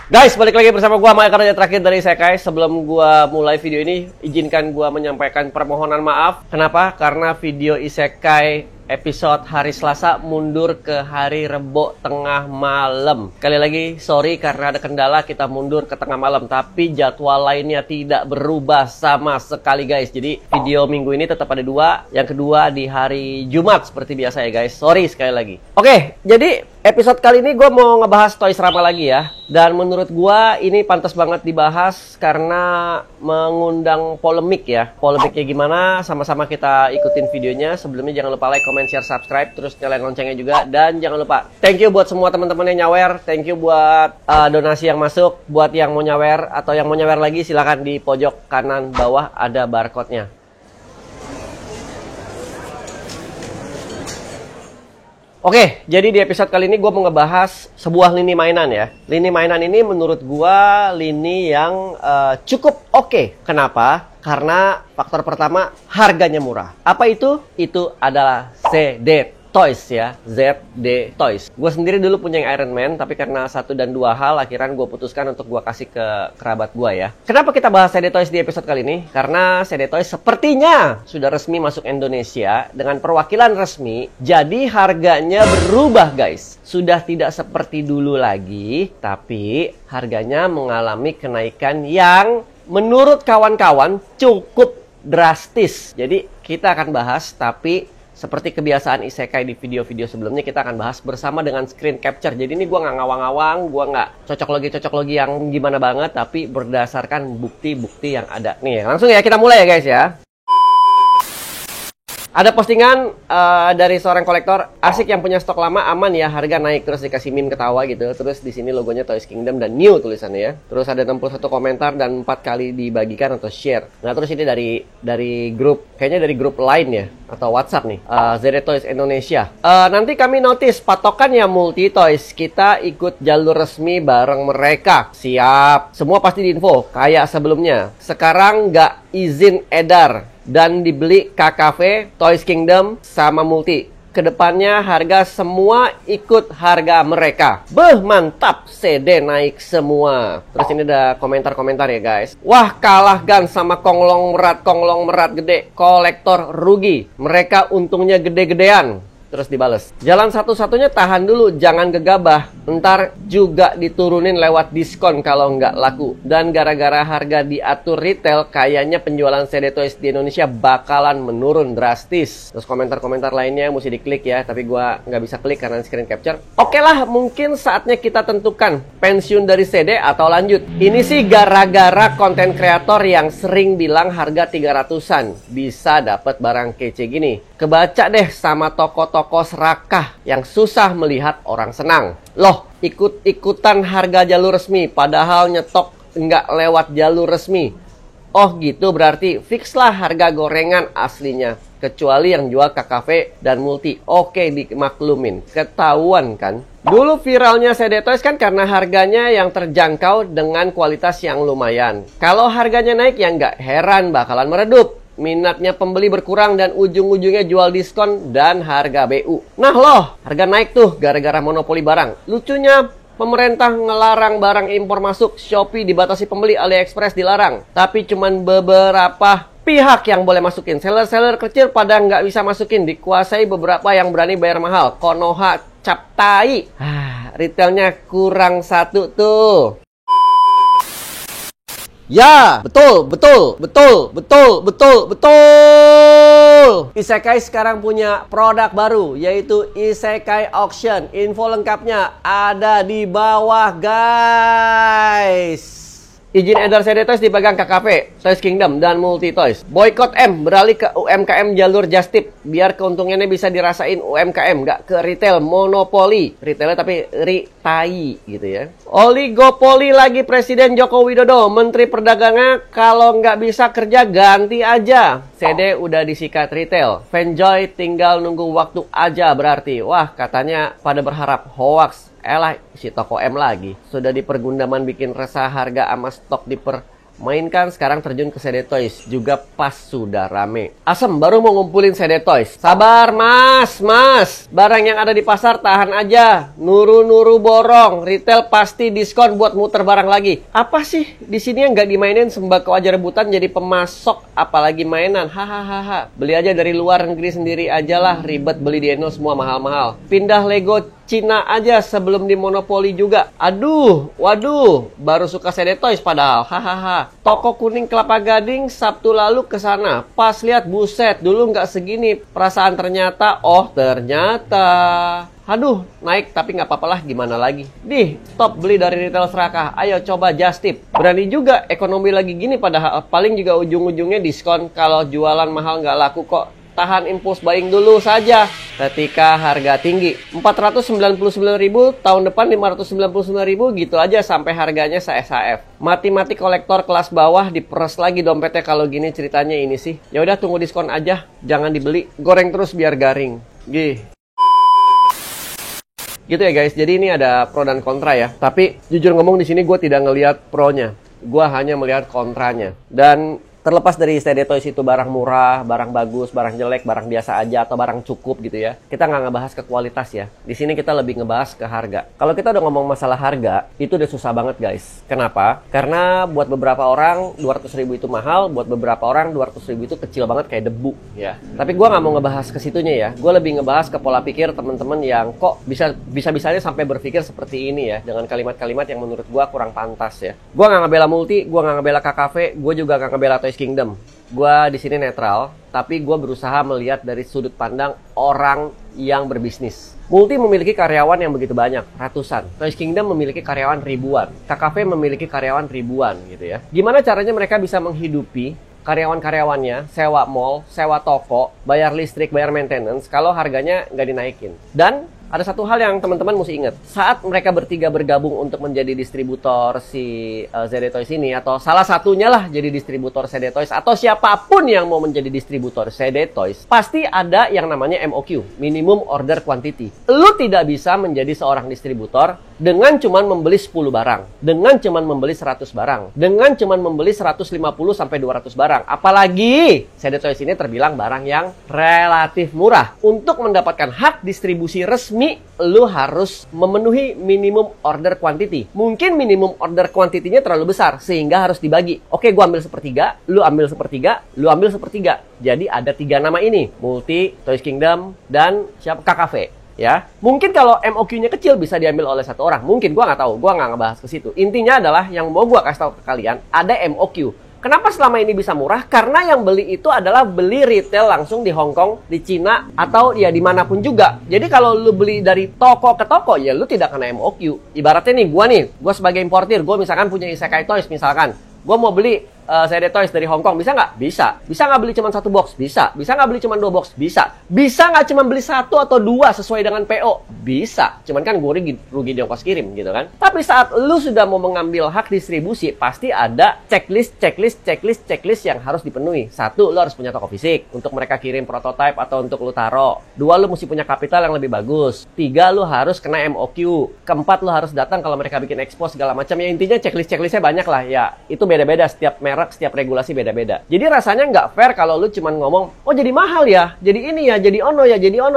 Guys, balik lagi bersama gua Mike Raja terakhir dari Isekai. Sebelum gua mulai video ini, izinkan gua menyampaikan permohonan maaf. Kenapa? Karena video Isekai episode hari Selasa mundur ke hari Rebo tengah malam. Sekali lagi, sorry karena ada kendala kita mundur ke tengah malam. Tapi jadwal lainnya tidak berubah sama sekali guys. Jadi video minggu ini tetap ada dua. Yang kedua di hari Jumat seperti biasa ya guys. Sorry sekali lagi. Oke, jadi episode kali ini gue mau ngebahas Toys Rama lagi ya. Dan menurut gue ini pantas banget dibahas karena mengundang polemik ya. Polemiknya gimana? Sama-sama kita ikutin videonya. Sebelumnya jangan lupa like, comment, share, subscribe. Terus nyalain loncengnya juga. Dan jangan lupa thank you buat semua teman-teman yang nyawer. Thank you buat donasi yang masuk. Buat yang mau nyawer atau yang mau nyawer lagi silahkan di pojok kanan bawah ada barcode-nya. Oke, jadi di episode kali ini gue mau ngebahas sebuah lini mainan ya. Lini mainan ini menurut gue lini yang cukup oke. Kenapa? Karena faktor pertama harganya murah. Apa itu? Itu adalah ZD Toys ya, ZD Toys. Gue sendiri dulu punya yang Iron Man, tapi karena satu dan dua hal, akhirnya gue putuskan untuk gue kasih ke kerabat gue ya. Kenapa kita bahas ZD Toys di episode kali ini? Karena ZD Toys sepertinya sudah resmi masuk Indonesia dengan perwakilan resmi. Jadi harganya berubah guys. Sudah tidak seperti dulu lagi, tapi harganya mengalami kenaikan yang menurut kawan-kawan cukup drastis. Jadi kita akan bahas, tapi seperti kebiasaan Isekai di video-video sebelumnya, kita akan bahas bersama dengan screen capture. Jadi ini gue nggak ngawang-ngawang, gue nggak cocok logi yang gimana banget, tapi berdasarkan bukti-bukti yang ada. Nih, langsung ya kita mulai ya guys ya. Ada postingan dari seorang kolektor, asik yang punya stok lama aman ya, harga naik, terus dikasih min ketawa gitu. Terus di sini logonya Toys Kingdom dan new tulisannya ya. Terus ada 61 komentar dan 4 kali dibagikan atau share. Nah, terus ini dari grup, kayaknya dari grup lain ya atau WhatsApp nih, ZD Toys Indonesia. Nanti kami notice patokannya multi toys, kita ikut jalur resmi bareng mereka. Siap. Semua pasti diinfo kayak sebelumnya. Sekarang nggak izin edar dan dibeli KKV, Toys Kingdom, sama Multi. Kedepannya harga semua ikut harga mereka. Beh, mantap, CD naik semua. Terus ini ada komentar-komentar ya guys. Wah, kalah gan sama konglong merat gede. Kolektor rugi. Mereka untungnya gede-gedean. Terus dibales, jalan satu-satunya tahan dulu, jangan gegabah. Ntar juga diturunin lewat diskon kalau nggak laku. Dan gara-gara harga diatur retail, kayaknya penjualan CD Toys di Indonesia bakalan menurun drastis. Terus komentar-komentar lainnya mesti diklik ya, tapi gua nggak bisa klik karena screen capture. Oke lah, mungkin saatnya kita tentukan pensiun dari CD atau lanjut. Ini sih gara-gara konten kreator yang sering bilang harga 300-an bisa dapat barang kece gini. Kebaca deh sama toko-toko serakah yang susah melihat orang senang. Loh, ikut-ikutan harga jalur resmi padahal nyetok nggak lewat jalur resmi. Oh gitu, berarti fix lah harga gorengan aslinya. Kecuali yang jual KKV dan Multi. Oke, dimaklumin. Ketahuan kan? Dulu viralnya CD Toys kan karena harganya yang terjangkau dengan kualitas yang lumayan. Kalau harganya naik ya nggak heran bakalan meredup. Minatnya pembeli berkurang dan ujung-ujungnya jual diskon dan harga BU. Nah loh, harga naik tuh gara-gara monopoli barang. Lucunya, pemerintah ngelarang barang impor masuk. Shopee dibatasi pembeli, AliExpress dilarang. Tapi cuman beberapa pihak yang boleh masukin. Seller-seller kecil pada nggak bisa masukin. Dikuasai beberapa yang berani bayar mahal. Konoha cap tai. Retailnya kurang satu tuh. Ya, betul. Isekai sekarang punya produk baru, yaitu Isekai Auction. Info lengkapnya ada di bawah, guys. Izin edar CD Toys dipegang KKV, Toys Kingdom, dan Multi Toys. Boykot M, beralih ke UMKM jalur Just Tip. Biar keuntungannya bisa dirasain UMKM, nggak ke retail monopoli. Retailnya tapi ritai gitu ya. Oligopoli lagi Presiden Joko Widodo. Menteri Perdagangan kalau nggak bisa kerja ganti aja. CD udah disikat retail. Fanjoy tinggal nunggu waktu aja berarti. Wah, katanya pada berharap hoax. Elah, si toko M lagi. Sudah dipergundaman bikin resah harga sama stok Mainkan sekarang terjun ke CD Toys. Juga pas sudah rame. Asem baru mau ngumpulin CD Toys. Sabar mas. Barang yang ada di pasar tahan aja. Nuru borong. Retail pasti diskon buat muter barang lagi. Apa sih di sini yang nggak dimainin sembako aja rebutan jadi pemasok, apalagi mainan. Hahaha. Beli aja dari luar negeri sendiri aja lah. Ribet beli di Eno semua mahal-mahal. Pindah Lego Cina aja sebelum dimonopoli juga. Aduh, waduh, baru suka CD Toys padahal. Hahaha. Toko kuning Kelapa Gading Sabtu lalu ke sana. Pas lihat buset, dulu nggak segini. Perasaan ternyata, aduh, naik tapi nggak apa-apa lah, gimana lagi. Stop beli dari retail serakah. Ayo coba Just Tip. Berani juga, ekonomi lagi gini padahal paling juga ujung-ujungnya diskon. Kalau jualan mahal nggak laku kok. Tahan impulse buying dulu saja ketika harga tinggi. 499.000, tahun depan 599.000, gitu aja sampai harganya se-SHF. Mati-mati kolektor kelas bawah diperes lagi dompetnya kalau gini ceritanya ini sih. Ya udah tunggu diskon aja, jangan dibeli. Goreng terus biar garing. Gitu ya guys. Jadi ini ada pro dan kontra ya. Tapi jujur ngomong di sini gue tidak ngelihat pro-nya. Gue hanya melihat kontranya. Dan terlepas dari CD Toys itu barang murah, barang bagus, barang jelek, barang biasa aja, atau barang cukup gitu ya. Kita nggak ngebahas ke kualitas ya. Di sini kita lebih ngebahas ke harga. Kalau kita udah ngomong masalah harga, itu udah susah banget guys. Kenapa? Karena buat beberapa orang 200.000 itu mahal, buat beberapa orang 200.000 itu kecil banget kayak debu ya. Tapi gue nggak mau ngebahas ke situnya ya. Gue lebih ngebahas ke pola pikir teman-teman yang kok bisa-bisanya sampai berpikir seperti ini ya, dengan kalimat-kalimat yang menurut gue kurang pantas ya. Gue nggak ngebela Multi, gue nggak ngebela KKV, gue juga nggak ngebela Toys Kingdom. Gue di sini netral, tapi gue berusaha melihat dari sudut pandang orang yang berbisnis. Multi memiliki karyawan yang begitu banyak, ratusan. Toys Kingdom memiliki karyawan ribuan. KKV memiliki karyawan ribuan gitu ya. Gimana caranya mereka bisa menghidupi karyawan-karyawannya, sewa mall, sewa toko, bayar listrik, bayar maintenance, kalau harganya nggak dinaikin. Dan ada satu hal yang teman-teman mesti ingat. Saat mereka bertiga bergabung untuk menjadi distributor si CD Toys ini, atau salah satunya lah jadi distributor CD Toys, atau siapapun yang mau menjadi distributor CD Toys, pasti ada yang namanya MOQ, Minimum Order Quantity. Lu tidak bisa menjadi seorang distributor dengan cuman membeli 10 barang, dengan cuman membeli 100 barang, dengan cuman membeli 150 sampai 200 barang. Apalagi CD Toys ini terbilang barang yang relatif murah. Untuk mendapatkan hak distribusi resmi, lu harus memenuhi minimum order quantity. Mungkin minimum order quantity-nya terlalu besar sehingga harus dibagi. Oke, gua ambil sepertiga, lu ambil sepertiga, lu ambil sepertiga. Jadi ada 3 nama ini, Multi, Toys Kingdom, dan KKV. Ya, mungkin kalau MOQ-nya kecil bisa diambil oleh satu orang. Mungkin, gua nggak tahu, gua nggak ngebahas ke situ. Intinya adalah yang mau gua kasih tahu ke kalian, ada MOQ. Kenapa selama ini bisa murah? Karena yang beli itu adalah beli retail langsung di Hong Kong, di Cina, atau ya dimanapun juga. Jadi kalau lu beli dari toko ke toko, ya lu tidak kena MOQ. Ibaratnya nih, gua sebagai importir, gua misalkan punya Isekai Toys misalkan. Gua mau beli CD Toys dari Hong Kong, bisa nggak? Bisa. Bisa nggak beli cuma 1 box? Bisa. Bisa nggak beli cuma 2 box? Bisa. Bisa nggak cuma beli 1 atau 2 sesuai dengan PO? Bisa. Cuman kan gue rugi di ongkos kirim gitu kan. Tapi saat lu sudah mau mengambil hak distribusi, pasti ada checklist yang harus dipenuhi. 1, lu harus punya toko fisik untuk mereka kirim prototipe atau untuk lu taruh. 2, lu mesti punya kapital yang lebih bagus. 3, lu harus kena MOQ. 4, lu harus datang kalau mereka bikin expo segala macam. Ya intinya checklistnya banyak lah. Ya itu beda-beda, setiap merek, setiap regulasi beda-beda. Jadi rasanya nggak fair kalau lu cuman ngomong, oh jadi mahal ya, jadi ini ya, jadi ono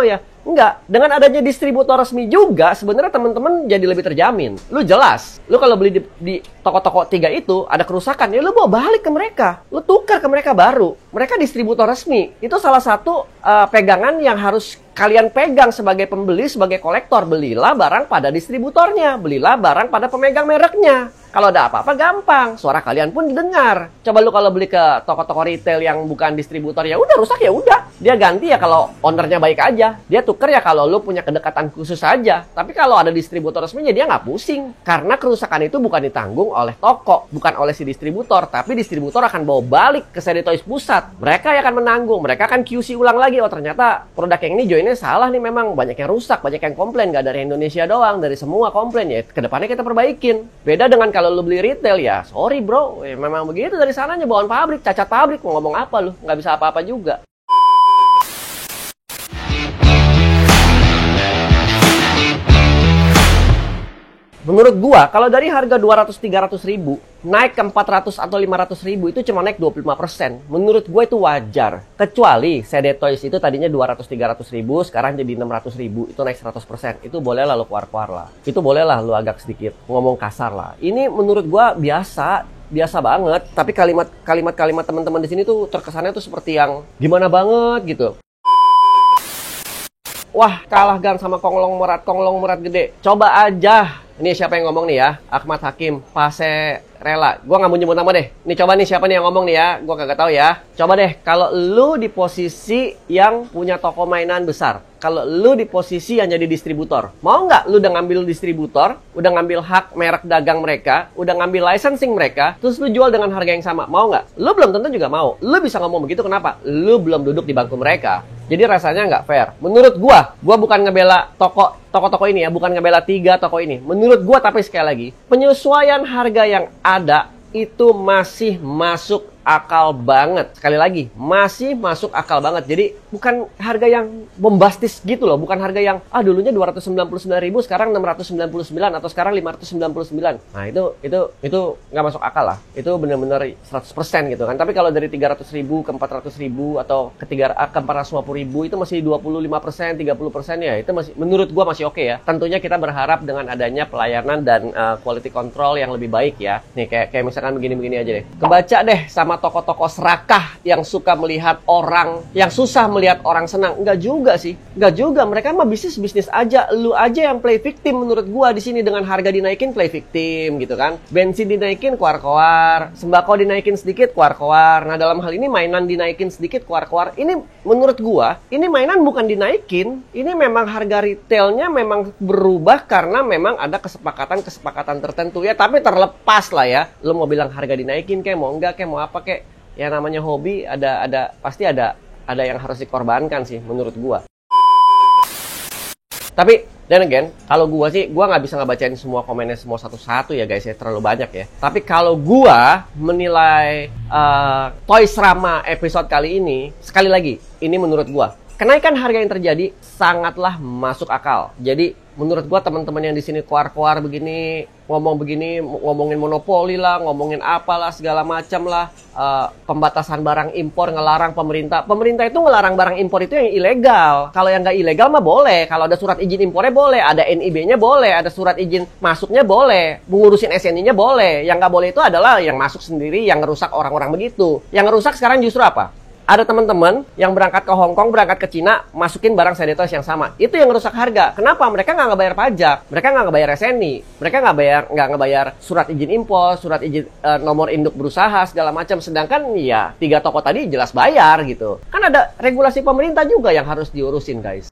ya. Enggak, dengan adanya distributor resmi juga sebenarnya teman-teman jadi lebih terjamin. Lu jelas, lu kalau beli di toko-toko 3 itu ada kerusakan, ya lu bawa balik ke mereka. Lu tukar ke mereka baru. Mereka distributor resmi. Itu salah satu pegangan yang harus kalian pegang sebagai pembeli, sebagai kolektor. Belilah barang pada distributornya, belilah barang pada pemegang mereknya. Kalau ada apa-apa gampang, suara kalian pun didengar. Coba lu kalau beli ke toko-toko retail yang bukan distributor, ya udah rusak ya udah. Dia ganti ya kalau ownernya baik aja. Dia tuker ya kalau lu punya kedekatan khusus aja. Tapi kalau ada distributor resminya dia nggak pusing. Karena kerusakan itu bukan ditanggung oleh toko, bukan oleh si distributor, tapi distributor akan bawa balik ke CD Toys pusat. Mereka yang akan menanggung, mereka akan QC ulang lagi. Oh ternyata produk yang ini joinnya salah nih, memang banyak yang rusak, banyak yang komplain. Nggak dari Indonesia doang, dari semua komplain ya. Kedepannya kita perbaikin. Beda dengan kalau lu beli retail ya, sorry bro, memang begitu dari sananya bawaan pabrik, cacat pabrik, mau ngomong apa lu, nggak bisa apa-apa juga. Menurut gua, kalau dari harga 200-300 ribu, naik ke 400 atau 500 ribu itu cuma naik 25%. Menurut gua itu wajar. Kecuali CD Toys itu tadinya 200-300 ribu, sekarang jadi 600 ribu, itu naik 100%. Itu boleh lah lu keluar-keluar lah. Itu boleh lah lu agak sedikit ngomong kasar lah. Ini menurut gua biasa banget. Tapi kalimat teman-teman di sini tuh terkesannya tuh seperti yang gimana banget gitu. Wah, kalah gang sama konglomerat gede. Coba aja. Ini siapa yang ngomong nih ya? Ahmad Hakim, Pase Rela. Gua nggak mau nyebut nama deh. Nih coba nih siapa nih yang ngomong nih ya? Gua kagak tahu ya. Coba deh, kalau lu di posisi yang punya toko mainan besar, kalau lu di posisi yang jadi distributor, mau nggak lu udah ngambil distributor, udah ngambil hak merek dagang mereka, udah ngambil licensing mereka, terus lu jual dengan harga yang sama, mau nggak? Lu belum tentu juga mau. Lu bisa ngomong begitu kenapa? Lu belum duduk di bangku mereka. Jadi rasanya nggak fair. Menurut gua bukan ngebela toko-toko ini ya, bukan ngebela 3 toko ini. Menurut gua, tapi sekali lagi, penyesuaian harga yang ada itu masih masuk akal banget. Sekali lagi, masih masuk akal banget. Jadi bukan harga yang bombastis gitu loh. Bukan harga yang, dulunya 299.000, sekarang 699 atau sekarang 599. Nah itu nggak masuk akal lah. Itu benar-benar 100% gitu kan. Tapi kalau dari 300.000 ke 400.000 atau ke 450.000 itu masih 25%, 30% ya. Itu masih, menurut gua masih oke ya. Tentunya kita berharap dengan adanya pelayanan dan quality control yang lebih baik ya. Nih kayak misalkan begini-begini aja deh. Kebaca deh sama toko-toko serakah yang suka melihat orang, yang susah melihat orang senang. Enggak juga sih. Enggak juga. Mereka mah bisnis aja. Lu aja yang play victim menurut gua di sini, dengan harga dinaikin play victim gitu kan. Bensin dinaikin keluar-keluar, sembako dinaikin sedikit keluar-keluar. Nah, dalam hal ini mainan dinaikin sedikit keluar-keluar. Ini menurut gua, ini mainan bukan dinaikin. Ini memang harga retailnya memang berubah karena memang ada kesepakatan tertentu ya, tapi terlepas lah ya. Lu mau bilang harga dinaikin kayak mau enggak, kayak mau apa kayak, ya namanya hobi, pasti ada yang harus dikorbankan sih menurut gua. Tapi dan again, kalau gua sih, gua nggak bisa ngebacain semua komennya semua satu-satu ya guys ya, terlalu banyak ya. Tapi kalau gua menilai Toys Rama episode kali ini, sekali lagi, ini menurut gua, kenaikan harga yang terjadi sangatlah masuk akal. Jadi menurut gua teman-teman yang di sini keluar begini, ngomongin monopoli lah, ngomongin apalah segala macam lah, pembatasan barang impor, ngelarang pemerintah. Pemerintah itu ngelarang barang impor itu yang ilegal. Kalau yang nggak ilegal mah boleh. Kalau ada surat izin impornya boleh, ada NIB-nya boleh, ada surat izin masuknya boleh, mengurusin SNI-nya boleh. Yang nggak boleh itu adalah yang masuk sendiri, yang ngerusak orang-orang begitu. Yang ngerusak sekarang justru apa? Ada teman-teman yang berangkat ke Hong Kong, berangkat ke Cina, masukin barang CD Toys yang sama. Itu yang ngerusak harga. Kenapa? Mereka nggak ngebayar pajak, mereka nggak ngebayar SNI, mereka nggak ngebayar surat izin impor, surat izin nomor induk berusaha segala macam. Sedangkan ya 3 toko tadi jelas bayar gitu. Kan ada regulasi pemerintah juga yang harus diurusin guys.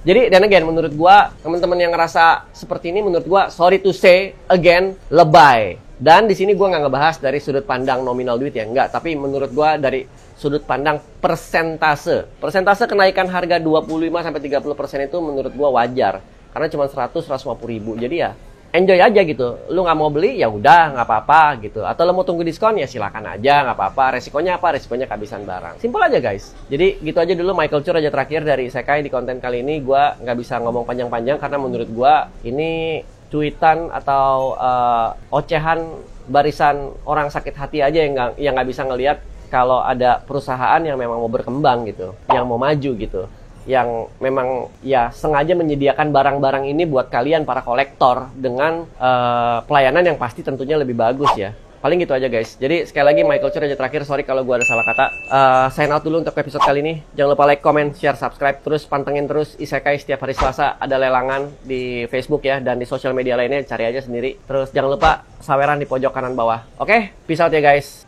Jadi, dan again, menurut gua, teman-teman yang ngerasa seperti ini, menurut gua, sorry to say, again, lebay. Dan di sini gua nggak ngebahas dari sudut pandang nominal duit ya, enggak. Tapi menurut gua dari sudut pandang persentase. Persentase kenaikan harga 25-30% itu menurut gua wajar. Karena cuma 100-150 ribu. Jadi ya, enjoy aja gitu. Lu nggak mau beli, ya udah, nggak apa-apa gitu. Atau lu mau tunggu diskon, ya silakan aja, nggak apa-apa. Resikonya apa? Resikonya kehabisan barang. Simpel aja guys. Jadi gitu aja dulu Michael Chur aja terakhir dari Isekai di konten kali ini. Gua nggak bisa ngomong panjang-panjang karena menurut gua ini cuitan atau ocehan barisan orang sakit hati aja yang nggak bisa ngelihat kalau ada perusahaan yang memang mau berkembang gitu, yang mau maju gitu, yang memang ya sengaja menyediakan barang-barang ini buat kalian para kolektor dengan pelayanan yang pasti tentunya lebih bagus ya. Paling gitu aja guys. Jadi sekali lagi Michael Chur aja terakhir, sorry kalau gue ada salah kata. Sign out dulu untuk episode kali ini. Jangan lupa like, comment, share, subscribe. Terus pantengin terus Isekai setiap hari Selasa. Ada lelangan di Facebook ya, dan di sosial media lainnya cari aja sendiri. Terus jangan lupa saweran di pojok kanan bawah. Oke, peace out ya guys.